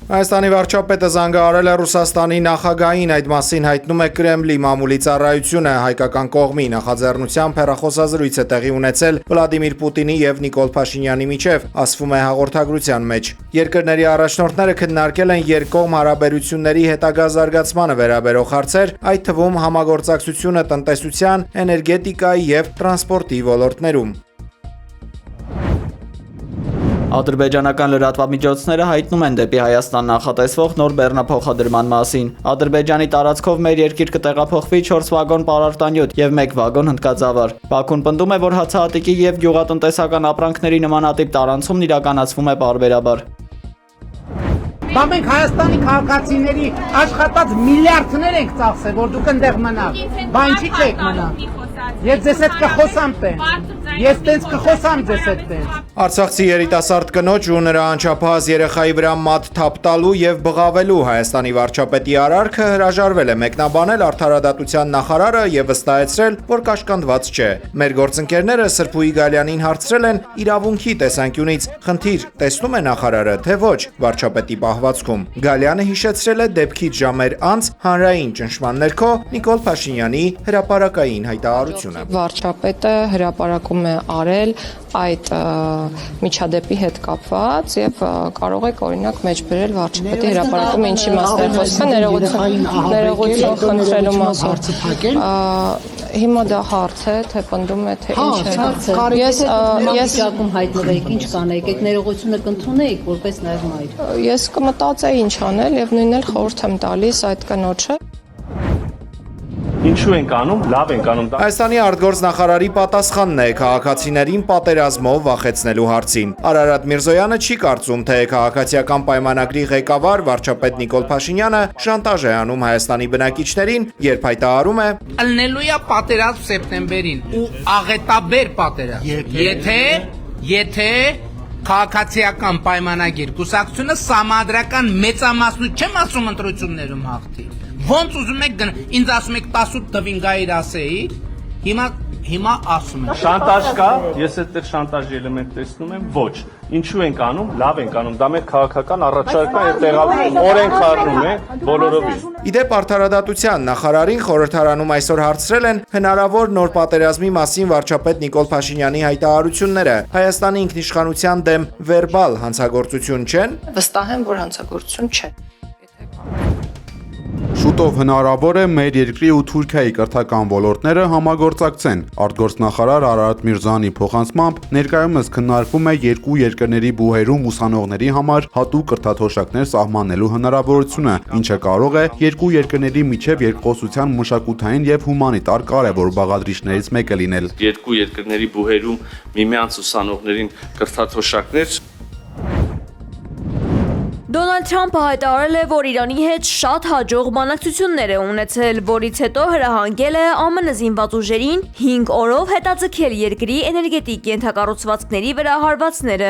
Հայաստանի վարչապետը զանգահարել է Ռուսաստանի նախագահին, այդ մասին հայտնում է Կրեմլի մամուլի ծառայությունը։ Հայկական կողմի նախաձեռնությամբ հեռախոսազրույց է տեղի ունեցել Վլադիմիր Պուտինի եւ Նիկոլ Փաշինյանի միջև, ասվում է հաղորդագրության մեջ։ Երկրների առաջնորդները քննարկել են երկկողմ հարաբերությունների հետագա զարգացմանը վերաբերող հարցեր, այդ թվում համագործակցությունը տնտեսության, էներգետիկայի եւ տրանսպորտի ոլորտներում։ Ադրբեջանական լրատվամիջոցները հայտնում են դեպի Հայաստան նախատեսվող նոր բեռնափոխադրման մասին։ Ադրբեջանի տարածքով մեր երկիր կտեղափոխվի 4 վագոն պարարտանյութ եւ 1 վագոն հնդկածավալ։ Բաքուն պնդում է, որ հացահատիկի եւ գյուղատնտեսական ապրանքների նմանատիպ տարանցումն իրականացվում է պարբերաբար։ Բա մենք Հայաստանի քաղաքացիների աշխատած միլիարդներ ենք ծախսել, որ դուք այնտեղ մնաք։ Բա ինչի՞ չեք մնա։ Ես ձեզ հետ կխոսամ տենց։ Ես տենց կխոսամ ձեզ հետ տենց։ Արցախցի երիտասարդ կնոջ ու նրա անչափահաս երեխայի վրա մատ թափ տալու եւ բղավելու Հայաստանի վարչապետի արարքը հրաժարվել է մեկնաբանել արդարադատության նախարարը եւ վստահեցրել, որ կաշկանդված չէ։ Մեր գործընկերները Սրփուի Գալյանին հարցրել են իրավունքի տեսանկյունից, խնդիր տեսնում է նախարարը, թե ոչ վարչապետի պահվածքում։ Գալյանը հիշեցրել է դեպքից ժամեր անց հանրային ճնշման ներքո Նիկոլ Փաշինյանի հրապարակային հայտարարությունը։ Վարչապետը հրապարակում է արել այդ միջադեպի հետ կապված եւ կարող եք օրինակ մեջբերել վարչապետի հրապարակումը ինչի մասն է խոսքը ներողություն խնդրելու մասին։ Հիմա դա հարց է, թե պնդում է, թե ինչ է։ Ես հայտնվեք, ինչ կանեք, այդ ներողությունը կընդունեիք որպես նաև մայր։ Ես կմտածեի ինչ անել եւ նույնն էլ խորհուրդ եմ տալիս այդ կնոջը։ Ինչու ենք անում, լավ ենք անում։ Հայաստանի արտգործնախարարի պատասխանն է քաղաքացիներին պատերազմով վախեցնելու հարցին։ Արարատ Միրզոյանը չի կարծում, թե քաղաքացիական պայմանագրի ղեկավար վարչապետ Նիկոլ Փաշինյանը շանտաժ է անում Հայաստանի բնակիչներին, երբ հայտարարում է. Ելնելու է պատերազմ սեպտեմբերին ու աղետաբեր պատերազմ։ Եթե քաղաքացիական պայմանագիր կուսակցությունը սահմանադրական մեծամասնություն չեմ ասում ընտրություններում հաղթի։ Ոնց ուզում եք ինձ ասում եք 18 տվին գայր ասեի, հիմա ասում եք։ Շանտաժ կա, ես այդտեղ շանտաժի էլեմենտ տեսնում եմ, ոչ։ Ինչու ենք անում, լավ ենք անում, դա մեր քաղաքական առաջարկն է, տեղավորում օրենք խառնում է բոլորովին։ Իդեպ արդարադատության նախարարին խորհրդարանում այսօր հարցրել են հնարավոր նոր պատերազմի մասին վարչապետ Նիկոլ Փաշինյանի հայտարարությունները Հայաստանի ինքնիշխանության դեմ վերբալ հանցագործություն չեն։ Վստահ եմ, որ հանցագործություն չէ։ Շուտով հնարավոր է մեր երկրի ու Թուրքիայի կրթական ոլորտները համագործակցեն։ Արտգործնախարար Արարատ Միրզոյանի փոխանցմամբ ներկայումս քննարկվում է երկու երկրների բուհերում ուսանողների համար հատուկ կրթաթոշակներ սահմանելու հնարավորությունը, ինչը կարող է երկու երկրների միջև երկխոսության մշակութային եւ հումանիտար կարևոր բաղադրիչներից մեկը լինել։ Երկու երկրների բուհերում միմյանց ուսանողներին կրթաթոշակներ Դոնալդ Թրամփը հայտարարել է, որ Իրանի հետ շատ հաջող բանակցություններ է ունեցել, որից հետո հրահանգել է ԱՄՆ զինված ուժերին 5 օրով հետաձգել երկրի էներգետիկ ենթակառուցվածքների վրա հարվածները։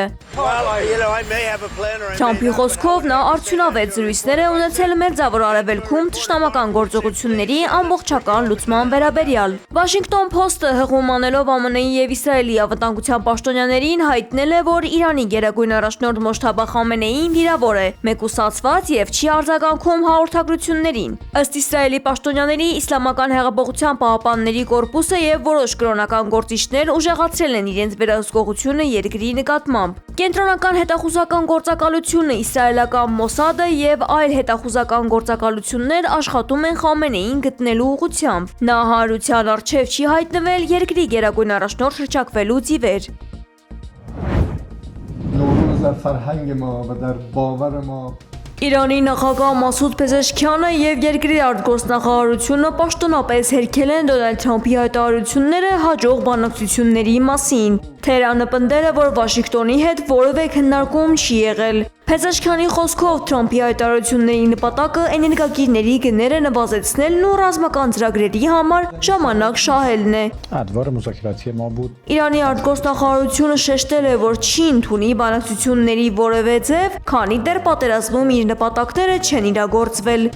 Թրամփի խոսքով նա արդյունավետ զրույցներ է ունեցել Մերձավոր Արևելքում թշնամական գործողությունների ամբողջական լուծման վերաբերյալ։ Washington Post-ը հղում անելով ԱՄՆ-ի եւ Իսրայելի անվտանգության պաշտոնյաներին հայտնել է, որ Իրանի գերագույն առաջնորդ Մոջթաբա Խամենեին վիրավոր է, մեկուսացված եւ չի արձագանքում հաղորդագրություններին։ Ըստ Իսրայելի պաշտոնյաների, Իսլամական հեղափոխության պահապանների կորպուսը եւ որոշ կրոնական գործիչներ ուժեղացրել են իրենց վերահսկողությունը երկրի նկատմամբ։ Կենտրոնական հետախուզական գործակալությունը, իսրայելական Մոսադը եւ այլ հետախուզական գործակալություններ աշխատում են Խամենեին գտնելու ուղղությամբ։ Նա հանրության առջև չի հայտնվել երկրի գերագույն առաջնորդ հռչակվելուց ի վեր։ Իրանի նախագահ Մասուդ Փեզեշքյանը եւ երկրի արտգործնախարարությունը պաշտոնապես հերքել են Դոնալդ Թրամփի հայտարարությունները հաջող բանակցությունների մասին։ Թեհրանը պնդել է, որ Վաշինգտոնի հետ որևէ քննարկում չի եղել։ Փեզեշքյանի խոսքով Թրամփի հայտարարությունների նպատակը էներգակիրների գները նվազեցնելն ու ռազմական ծրագրերի համար ժամանակ շահելն է։ Իրանի արտգործնախարարությունը շեշտել է, որ չի ընդունի բանակցությունների որևէ ձև, քանի դեռ պատերազմում իր նպատակները չեն իրագործվել։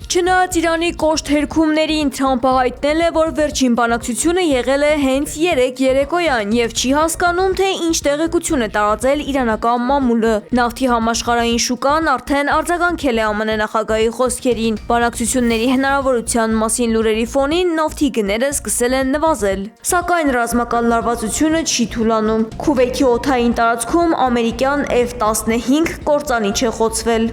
Չնայած Իրանի կոշտ հերքումներին Թրամփը հայտնել է, որ վերջին բանակցությունը եղել է հենց 3 երեկոյան եւ չի հասկանում, թե ինչ տեղեկություն է տարածել իրանական մամուլը։ Նավթի համաշխարհային շուկան արդեն արձագանքել է ԱՄՆ նախագահի խոսքերին։ Բանակցությունների հնարավորության մասին լուրերի ֆոնին նավթի գները սկսել են նվազել։ Սակայն ռազմական լարվածությունը չի թուլանում։ Քուվեյթի օդային տարածքում ամերիկյան F-15 կործանիչ է խոցվել։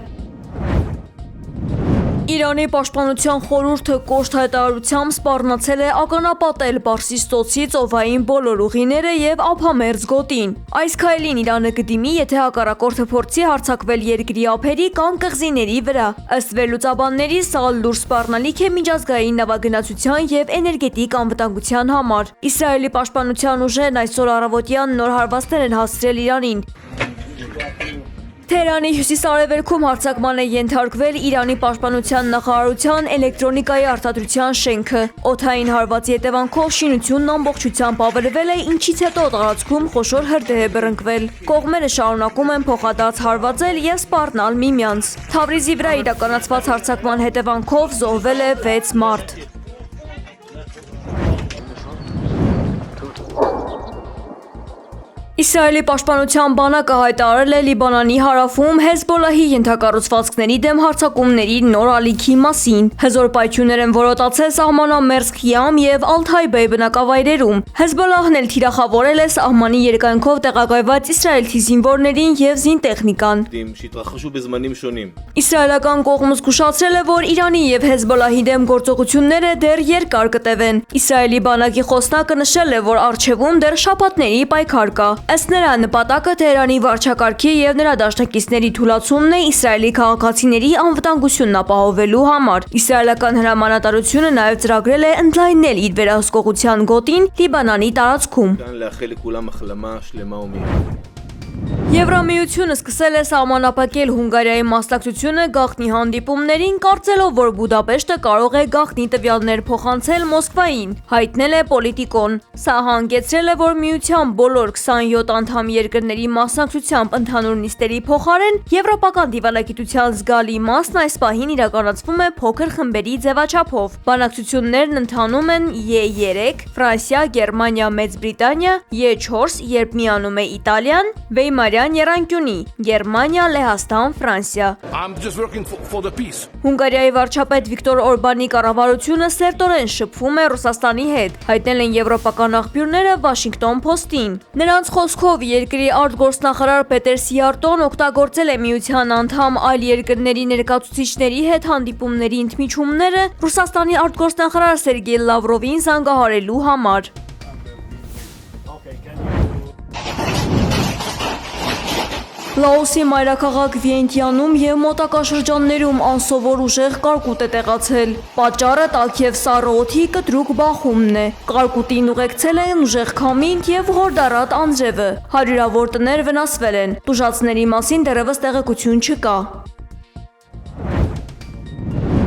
Իրանի պաշտպանության խորհուրդը կոշտ հայտարարությամբ սպառնացել է ականապատել Պարսից ծոցի ծովային բոլոր ուղիները եւ ափամերձ գոտին։ Այս քայլին Իրանը կդիմի, եթե հակառակորդը փորձի հարձակվել երկրի ափերի կամ կղզիների վրա։ Ըստ վերլուծաբանների, սա լուրջ սպառնալիք է միջազգային նավագնացության եւ էներգետիկ անվտանգության համար։ Իսրայելի պաշտպանության ուժերն այսօր առավոտյան նոր հարվածներ են հասցրել Իրանին։ Թեհրանի հյուսիս-արևելքում հարձակման է ենթարկվել Իրանի պաշտպանության նախարարության էլեկտրոնիկայի արտադրության շենքը։ Օդային հարվածի հետևանքով շինությունն ամբողջությամբ ավերվել է, ինչից հետո տարածքում խոշոր հրդեհ է բռնկվել։ Կողմերը շարունակում են փոխադարձ հարվածել եւ սպառնալ միմյանց։ Թավրիզի վրա իրականացված հարձակման հետևանքով զոհվել է 6 մարդ։ Իսրայելի պաշտպանության բանակը հայտարարել է Լիբանանի հարավում Հեզբոլահի ենթակառուցվածքների դեմ հարձակումների նոր ալիքի մասին։ Հզոր պայթյուններ են որոտացել սահմանամերձ Խիամ եւ Ալ-Թայբե բնակավայրերում։ Հեզբոլահն էլ թիրախավորել է սահմանի երկայնքով տեղակայված իսրայելցի զինվորներին եւ զինտեխնիկան։ Իսրայելական կողմը զգուշացրել է, որ Իրանի եւ Հեզբոլահի դեմ գործողությունները դեռ երկար կտևեն։ Իսրայելի բանակի խոսնակը նշել է, որ առջևում դեռ շաբաթների պայքար կա։ Ըստ նրա, նպատակը Թեհրանի վարչակարգի եւ նրա դաշնակիցների թուլացումն է Իսրայելի քաղաքացիների անվտանգությունն ապահովելու համար։ Իսրայելական հրամանատարությունը նաեւ ծրագրել է ընդլայնել իր վերահսկողության գոտին Լիբանանի տարածքում։ Եվրամիությունը սկսել է սահմանափակել Հունգարիայի մասնակցությունը գաղտնի հանդիպումներին, կարծելով, որ Բուդապեշտը կարող է գաղտնի տվյալներ փոխանցել Մոսկվային, հայտնել է Պոլիտիկոն։ Սա հանգեցրել է, որ միության բոլոր 27 անդամ երկրների մասնակցությամբ ընդհանուր նիստերի փոխարեն եվրոպական դիվանագիտության զգալի մասն այս պահին իրականացվում է փոքր խմբերի ձևաչափով։ Բանակցություններն ընթանում են E3, Ֆրանսիա, Գերմանիա, Մեծ Բրիտանիա, E4, երբ միանում է Իտալիան, Վեյմարյան եռանկյունի, Գերմանիա, Լեհաստան, Ֆրանսիա։ Հունգարիայի վարչապետ Վիկտոր Օրբանի կառավարությունը սերտորեն շփվում է Ռուսաստանի հետ, հայտնել են եվրոպական աղբյուրները Washington Post-ին։ Նրանց խոսքով երկրի արտգործնախարար Պետեր Սիարտոն օգտագործել է միության անդամ այլ երկրների ներկայացուցիչների հետ հանդիպումների ընդմիջումները Ռուսաստանի արտգործնախարար Սերգեյ Լավրովին զանգահարելու համար։ Լաոսի մայրաքաղաք Վիենտիանում եւ մոտակա շրջաններում անսովոր ուժեղ կարկուտ է տեղացել։ Պատճառը տաք եւ սառը օդի կտրուկ բախումն է։ Կարկուտին ուղեկցել են ուժեղ քամին եւ ղորդառատ անձրևը։ Հարյուրավոր տներ վնասվել են։ Տուժածների մասին դեռևս տեղեկություն չկա։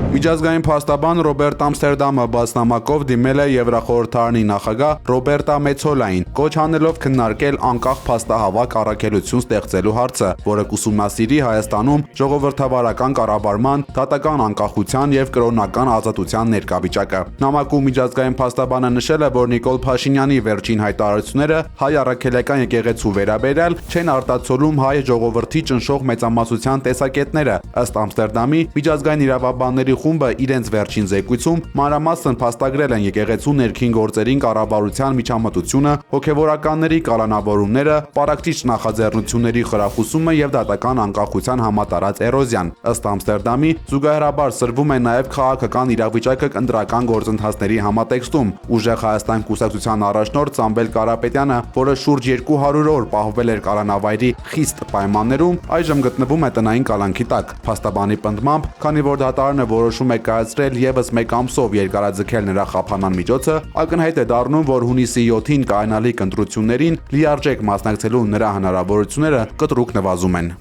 Միջազգային փաստաբան Ռոբերտ Ամստերդամը բացնամակով դիմել է Եվրախորհրդարանի նախագահ Ռոբերտա Մեցոլային, կոչ անելով քննարկել անկախ փաստահավաք առաքելություն ստեղծելու հարցը, որը կուսումնասիրի Հայաստանում ժողովրդավարական կառավարման, դատական անկախության եւ կրոնական ազատության ներկայվիճակը։ Նամակում միջազգային փաստաբանը նշել է, որ Նիկոլ Փաշինյանի վերջին հայտարարությունները հայ առաքելական եկեղեցու վերաբերյալ չեն արտացոլում հայ ժողովրդի ճնշող մեծամասնության տեսակետները։ Ըստ Ամստերդամի միջազգային իրավաբանների խումբը իրենց վերջին զեկույցում մանրամասն փաստագրել են եկեղեցու ներքին գործերին կառավարության միջամտությունը, հոգևորականների կալանավորումները, պարակտիչ նախաձեռնությունների խրախուսումը եւ դատական անկախության համատարած էրոզիան։ Ըստ Ամստերդամի, զուգահեռաբար սրվում է նաեւ քաղաքական իրավիճակը ընտրական գործընթացների համատեքստում։ Ուժեղ Հայաստան կուսակցության առաջնորդ Սամվել Կարապետյանը, որը շուրջ 200 օր պահվել էր կալանավայրի խիստ պայմաններում, այժմ գտնվում է տնային կալանքի տակ։ Փաստաբանի պնդմամբ, քանի որ դատարանը որոշում է կայացրել եւս մեկ ամսով երկարաձգել նրա խափանան միջոցը, ակնհայտ է դառնում, որ հունիսի 7-ին կայանալիք ընտրություններին լիարժեք մասնակցելու նրա հնարավորությունները կտրուկ նվազում են։